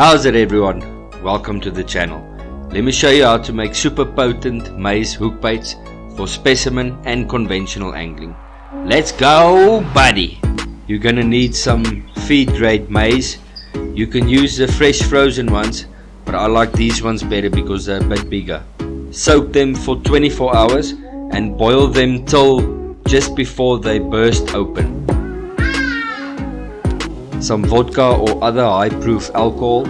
How's it everyone? Welcome to the channel. Let me show you how to make super potent maize hook baits for specimen and conventional angling. Let's go buddy! You're gonna need some feed grade maize. You can use the fresh frozen ones, but I like these ones better because they're a bit bigger. Soak them for 24 hours and boil them till just before they burst open. Some vodka or other high proof alcohol,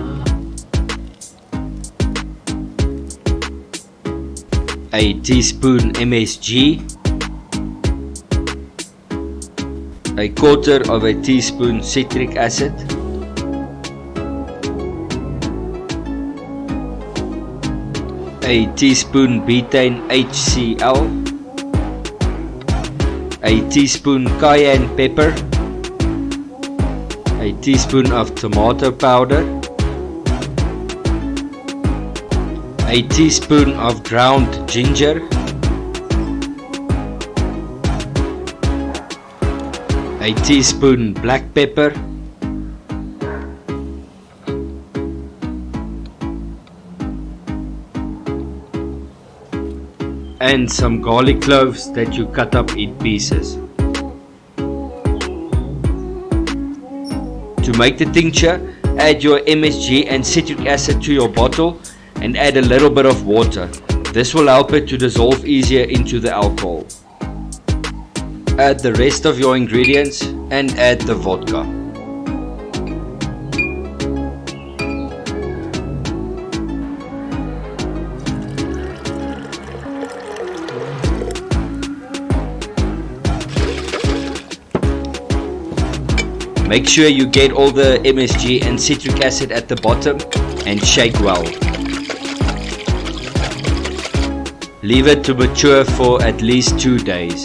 a teaspoon MSG, a quarter of a teaspoon citric acid, a teaspoon betaine HCl, a teaspoon cayenne pepper, a teaspoon of tomato powder, a teaspoon of ground ginger, a teaspoon black pepper, and some garlic cloves that you cut up in pieces. To make the tincture, add your MSG and citric acid to your bottle and add a little bit of water. This will help it to dissolve easier into the alcohol. Add the rest of your ingredients and add the vodka. Make sure you get all the MSG and citric acid at the bottom and shake well. Leave it to mature for at least 2 days.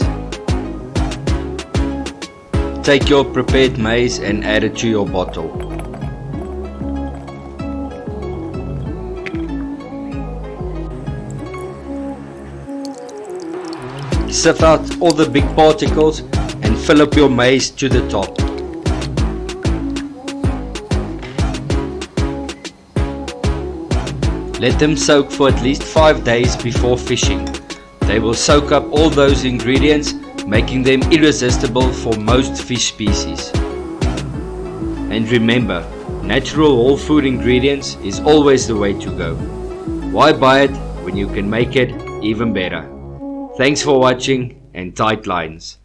Take your prepared maize and add it to your bottle. Sift out all the big particles and fill up your maize to the top. Let them soak for at least 5 days before fishing. They will soak up all those ingredients, making them irresistible for most fish species. And remember, natural whole food ingredients is always the way to go. Why buy it when you can make it even better? Thanks for watching and tight lines.